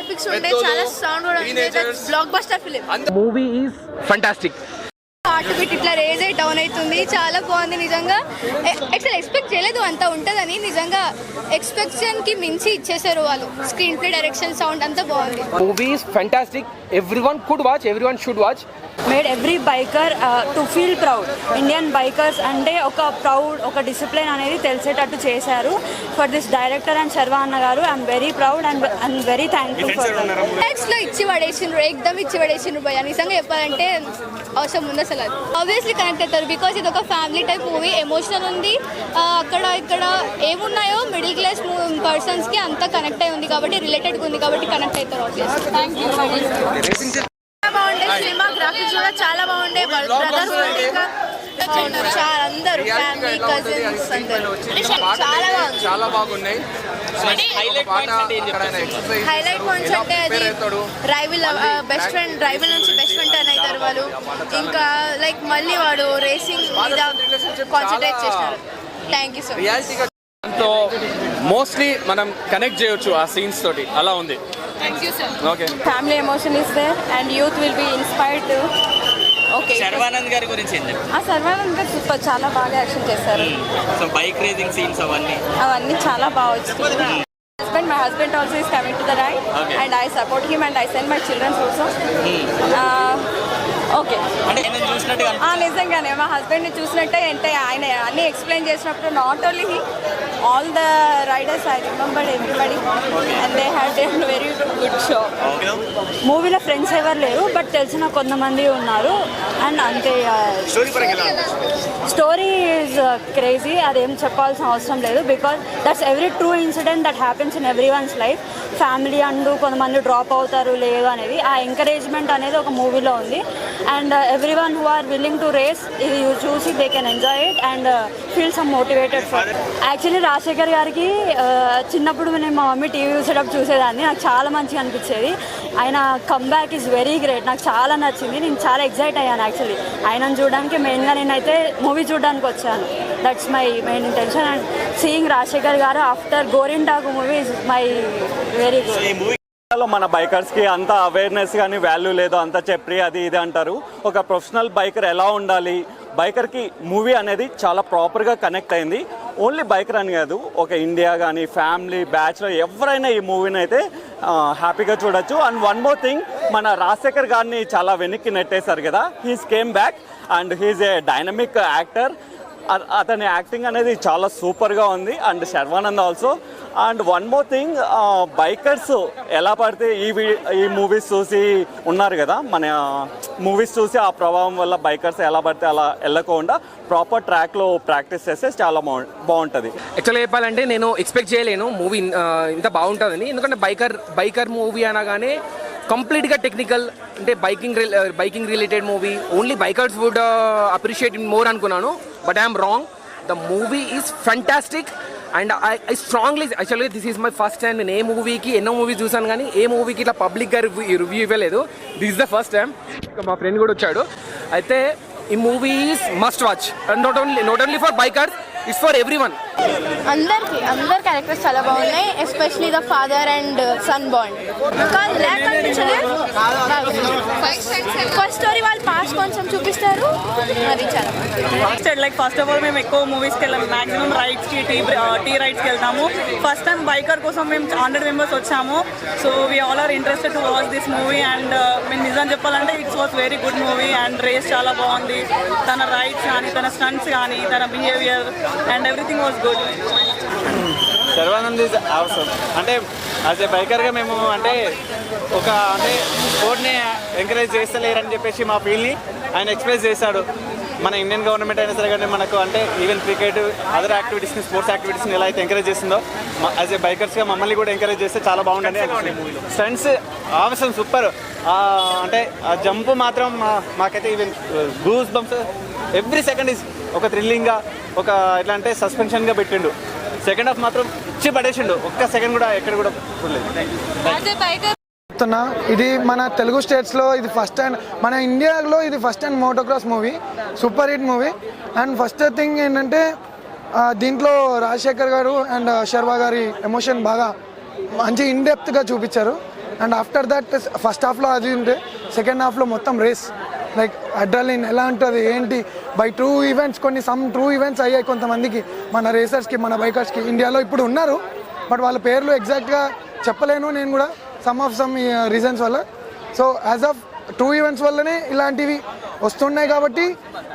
Graphics ఉండే, చాలా sound కూడా ఉంది. Block buster film. Movie is fantastic. Heart beat ఇట్లా రేజ్ అయ్యి డౌన్ అవుతుంది. చాలా బాగుంది నిజంగా. అసలు ఎక్స్పెక్ట్ చేయలేదు అంత ఉంటుందని. నిజంగా ఎక్స్పెక్షన్ కి మించి ఇచ్చేసారు వాళ్ళు. స్క్రీన్ ప్లే, డైరెక్షన్, సౌండ్ అంతా బాగుంది. Movie is fantastic. Everyone could watch, everyone should watch. Made every biker to feel proud. Indian bikers అంటే ఒక ప్రౌడ్, ఒక డిసిప్లిన్ అనేది తెలిసేటట్టు చేశారు. For this director and Sharwa అన్న గారు I'm very proud and I'm very thankful for లో ఇచ్చి పడేసిండ్రు, ఎక్దమ్ ఇచ్చి పడేసిండ్రు భయ. నిజంగా చెప్పాలంటే అవసరం ఉంది అసలు. అది ఆబ్వియస్లీ కనెక్ట్ అవుతారు బికాజ్ ఇది ఒక ఫ్యామిలీ టైప్ మూవీ. ఎమోషనల్ ఉంది. అక్కడ ఇక్కడ ఏమున్నాయో మిడిల్ క్లాస్ పర్సన్స్ కి అంతా కనెక్ట్ అయి ఉంది కాబట్టి, రిలేటెడ్ ఉంది కాబట్టి కనెక్ట్ అవుతారు ఆబ్వియస్లీ. Thank you. బాగుండే సినిమా, గ్రాఫిక్స్ కూడా చాలా బాగుండే. బ్రదర్స్ చాలా అందరూ ఫ్యామిలీ, కజిన్స్ అందరూ చాలా బాగున్నాయి. హైలైట్ పాయింట్స్ అంటే అది రైవల్ బెస్ట్ ఫ్రెండ్, రైవల్ నుంచి బెస్ట్ ఫ్రెండ్ టర్న్ అవుతారు వాళ్ళు. ఇంకా లైక్ మళ్ళీ వాడు రేసింగ్ మీద కాన్సన్ట్రేట్ చేస్తారు. Thank you so much. So mostly మనం కనెక్ట్ చేయొచ్చు ఆ సీన్స్ తోటి, అలా ఉంది. Okay, family emotion is there and youth will be inspired to. Okay, Sharwanand గారి గురించి ఏంటి? శర్వానంద్ గారు సూపర్, చాలా బాగా యాక్షన్ చేస్తారు. సో బైక్ రేసింగ్ సీన్స్ అవన్నీ చాలా బాగా వచ్చింది. My husband also is coming to the ride, okay. And I support him and I send my children also. Okay, అంటే నేను చూసినట్టుగా నిజంగానే మా హస్బెండ్ని చూసినట్టే. అంటే ఆయన అన్నీ ఎక్స్ప్లెయిన్ చేసినప్పుడు not only he, all the riders I remembered everybody and they had a very good show. మూవీలో ఫ్రెండ్స్ ఎవరు లేరు బట్ తెలిసిన కొంతమంది ఉన్నారు. అండ్ అంతే, స్టోరీ ఈజ్ క్రేజీ. అదేం చెప్పాల్సిన అవసరం లేదు because that's every true incident that happens in every one's life. Family and కొంతమంది డ్రాప్ అవుతారు లేదు అనేది, ఆ ఎంకరేజ్మెంట్ అనేది ఒక మూవీలో ఉంది. And every one who are willing to race ఇది చూసి they can enjoy it and feel some motivated for. Actually Rajasekhar గారికి చిన్నప్పుడు నేను మా మమ్మీ టీవీ చూసేటప్పుడు చూసేదాన్ని. నాకు చాలా మంచిగా అనిపించేది. ఆయన కమ్బ్యాక్ ఈజ్ వెరీ గ్రేట్. నాకు చాలా నచ్చింది. నేను చాలా ఎగ్జైట్ అయ్యాను యాక్చువల్లీ ఆయనను చూడడానికి. మెయిన్గా నేనైతే మూవీ చూడడానికి వచ్చాను. That's my main intention. And seeing Rajasekhar గారు ఆఫ్టర్ గోరింటాకు movie is my very good. మన బైకర్స్కి అంత అవేర్నెస్ కానీ వాల్యూ లేదు, అంత చెప్పి అది ఇది అంటారు. ఒక ప్రొఫెషనల్ బైకర్ ఎలా ఉండాలి, బైకర్కి మూవీ అనేది చాలా ప్రాపర్గా కనెక్ట్ అయింది. ఓన్లీ బైకర్ అని కాదు, ఒక ఇండియా కానీ ఫ్యామిలీ బ్యాచ్లర్ ఎవరైనా ఈ మూవీని అయితే హ్యాపీగా చూడొచ్చు. అండ్ వన్ మోర్ థింగ్, మన రాజశేఖర్ గారిని చాలా వెనక్కి నెట్టేశారు కదా, he's came back and he's a dynamic actor. అతని యాక్టింగ్ అనేది చాలా సూపర్గా ఉంది. And Sharwanand also. And one more thing, bikers ఎలా పడితే ఈ మూవీస్ చూసి ఉన్నారు కదా, మన మూవీస్ చూసి ఆ ప్రభావం వల్ల బైకర్స్ ఎలా పడితే అలా వెళ్ళకుండా ప్రాపర్ ట్రాక్లో ప్రాక్టీస్ చేస్తే చాలా బాగుంటుంది. యాక్చువల్గా చెప్పాలంటే నేను ఎక్స్పెక్ట్ చేయలేను మూవీ ఇంత బాగుంటుందని. ఎందుకంటే బైకర్ మూవీ అనగానే కంప్లీట్గా టెక్నికల్, అంటే biking related movie, only bikers would appreciate more అనుకున్నాను. But I'm wrong. The movie is fantastic and I strongly, యాక్చువల్గా this is my first time. నేను ఏ మూవీకి ఎన్నో మూవీస్ చూసాను కానీ ఏ మూవీకి ఇట్లా పబ్లిక్గా రివ్యూ ఇవ్వలేదు. This is the first time. మా ఫ్రెండ్ కూడా వచ్చాడు. అయితే ఈ movie is must watch. Not only for bikers, it's for every one. అందరు క్యారెక్టర్స్ చాలా బాగున్నాయి. Especially the father and sun bond. First story వాళ్ళు పాస్ట్ కొంచెం చూపిస్తారు, అది చాలా లైక్ ఫస్ట్ ఆఫ్ ఆల్ మేము ఎక్కువ మూవీస్కి వెళ్ళాము. మాక్సిమం రైడ్స్కి టీ రైడ్స్కి వెళ్తాము. ఫస్ట్ టైం బైకర్ కోసం మేము 100 మెంబర్స్ వచ్చాము. So we all are interested to watch this movie. And మేము నిజం చెప్పాలంటే it's was very good movie. And race చాలా బాగుంది. తన రైడ్స్ కానీ, తన స్టంట్స్ కానీ, తన behaviour and everything was good. Sharwanand is అవసరం. అంటే యాజ్ ఏ బైకర్గా మేము అంటే స్పోర్ట్ని ఎంకరేజ్ చేస్తలేరని చెప్పేసి మా ఫీల్ని ఆయన ఎక్స్ప్రెస్ చేశాడు. మన ఇండియన్ గవర్నమెంట్ అయినా సరే కానీ మనకు అంటే ఈవెన్ క్రికెట్, అదర్ యాక్టివిటీస్ని, స్పోర్ట్స్ యాక్టివిటీస్ని ఎలా అయితే ఎంకరేజ్ చేస్తుందో యాజ్ ఏ బైకర్స్గా మమ్మల్ని కూడా ఎంకరేజ్ చేస్తే చాలా బాగుంటుంది. స్టంట్స్ అవసరం సూపర్. అంటే ఆ జంప్ మాత్రం మాకైతే even goose bumps every second is ఒక థ్రిల్లింగ్గా, ఒక ఎట్లా అంటే సస్పెన్షన్గా పెట్టిండు. సెకండ్ హాఫ్ మాత్రం ఇచ్చి పడేసిండు. ఒక్క సెకండ్ కూడా ఎక్కడ కూడా చూడలేదు. ఇది మన తెలుగు స్టేట్స్లో ఇది ఫస్ట్ అండ్ మన ఇండియాలో ఇది first and motocross movie, super hit movie. And first thing ఏంటంటే దీంట్లో రాజశేఖర్ గారు అండ్ శర్వా గారి ఎమోషన్ బాగా మంచి ఇన్డెప్త్గా చూపించారు. అండ్ ఆఫ్టర్ దట్ ఫస్ట్ హాఫ్లో అది ఉంటే సెకండ్ హాఫ్లో మొత్తం రేస్ లైక్ అడ్రలిన్ ఎలా ఉంటుంది ఏంటి by true events some true events అయ్యాయి కొంతమందికి మన రేసర్స్కి మన బైకర్స్కి ఇండియాలో ఇప్పుడు ఉన్నారు బట్ వాళ్ళ పేర్లు ఎగ్జాక్ట్గా చెప్పలేను నేను కూడా సమ్ రీజన్స్ వల్ల. So as of true events వల్లనే ఇలాంటివి వస్తున్నాయి కాబట్టి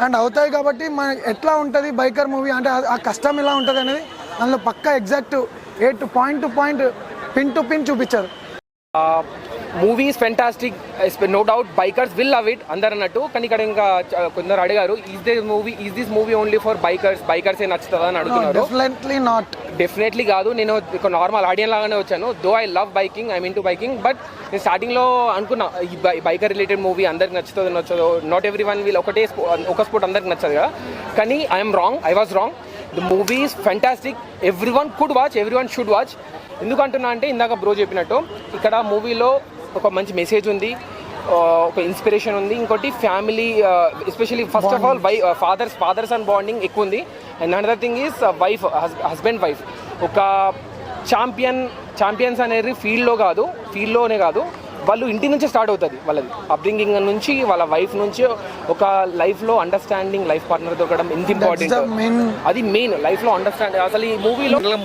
అండ్ అవుతాయి కాబట్టి మన ఎట్లా ఉంటుంది బైకర్ మూవీ అంటే ఆ కష్టం ఎలా ఉంటుంది అనేది అందులో పక్కా exact point to point pin to pin చూపించారు. Movie is fantastic, no doubt bikers will love it అందరు అన్నట్టు. కానీ ఇక్కడ ఇంకా కొందరు అడిగారు is this movie only for bikers ఏ నచ్చుతుందా అని అడుగుతున్నారు. డెఫినెట్లీ నాట్, డెఫినెట్లీ కాదు. నేను ఒక నార్మల్ ఆడియన్స్ లాగానే వచ్చాను. Though I love biking, I mean to biking. But నేను స్టార్టింగ్లో అనుకున్నా ఈ బైకర్ రిలేటెడ్ మూవీ అందరికి నచ్చదో నాట్ ఎవ్రీ వన్ వీల్ ఒక స్పోర్ట్ అందరికి నచ్చదు కదా. కానీ I was wrong. The movie is fantastic, everyone could watch, everyone should watch. ఎందుకంటున్నా అంటే ఇందాక బ్రో చెప్పినట్టు ఇక్కడ మూవీలో ఒక మంచి మెసేజ్ ఉంది, ఒక ఇన్స్పిరేషన్ ఉంది. ఇంకోటి family especially first of all fathers and bonding ఎక్కువ ఉంది. And another thing is husband wife ఒక ఛాంపియన్స్ అనేది ఫీల్డ్లోనే కాదు వాళ్ళు ఇంటి నుంచి స్టార్ట్ అవుతుంది. వాళ్ళది అప్బ్రింగింగ్ నుంచి వాళ్ళ వైఫ్ నుంచి ఒక లైఫ్లో అండర్స్టాండింగ్ లైఫ్ పార్ట్నర్ దొరకడం ఎంత ఇంపార్టెంట్, అది మెయిన్ లైఫ్లో అండర్స్టాండింగ్. అసలు ఈ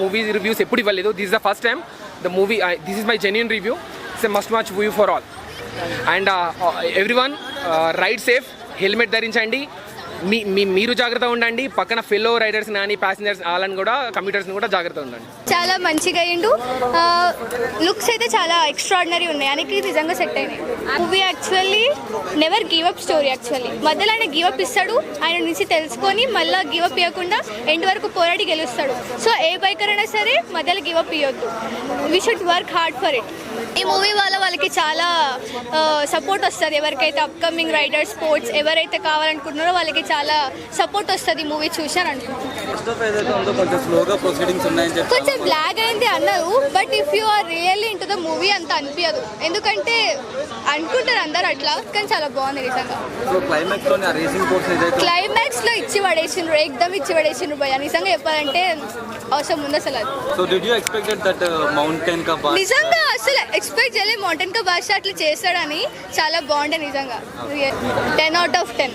మూవీ రివ్యూస్ ఎప్పుడు ఇవ్వలేదు. This is the first time the movie, this is my genuine review. It's a must watch movie for all. And everyone ride safe, helmet ధరించండి, మీరు జాగ్రత్తగా ఉండండి, పక్కన ఫెలో రైడర్స్ కానీ ప్యాసింజర్స్ వాళ్ళని కూడా కమ్యూటర్స్ని కూడా జాగ్రత్తగా ఉండండి. చాలా మంచిగా అయ్యిండు, లుక్స్ అయితే చాలా ఎక్స్ట్రాడినరీ ఉన్నాయి, ఆయనకి నిజంగా సెట్ అయినాయి. Movie actually never give up story. Actually మధ్యలో ఆయన గివ్ అప్ ఇస్తాడు, ఆయన నుంచి తెలుసుకొని మళ్ళీ గివ్ అప్ ఇవ్వకుండా ఎండ్ వరకు పోరాడి గెలుస్తాడు. సో ఏ బైకర్ అయినా సరే మధ్యలో గివ్ అప్ ఇవ్వద్దు, we should work hard for it. ఈ మూవీ వల్ల వాళ్ళకి చాలా సపోర్ట్ వస్తుంది. ఎవరికైతే అప్కమింగ్ రైడర్ స్పోర్ట్స్ ఎవరైతే కావాలనుకుంటున్నారో వాళ్ళకి చాలా సపోర్ట్ వస్తుంది మూవీ చూసాను అనుకుంటున్నాను. కొంచెం బ్లాక్ అయింది అన్నారు, but if you are really into the movie అంత అనిపించదు. ఎందుకంటే అనుకుంటారు అందరు అట్లా, కానీ చాలా బాగుంది నిజంగా. క్లైమాక్స్ లో ఇచ్చి పడేసిండ్రు, ఎక్దమ్ ఇచ్చి పడేసిండ్రు భయ్యా. నిజంగా చెప్పాలంటే అవసరం ఉంది అసలు అది. నిజంగా అసలు ఎక్స్పెక్ట్ చేయలేదు మౌంటైన్ కా భాష అట్లా చేస్తాడని. చాలా బాగుండే నిజంగా, 10 out of 10.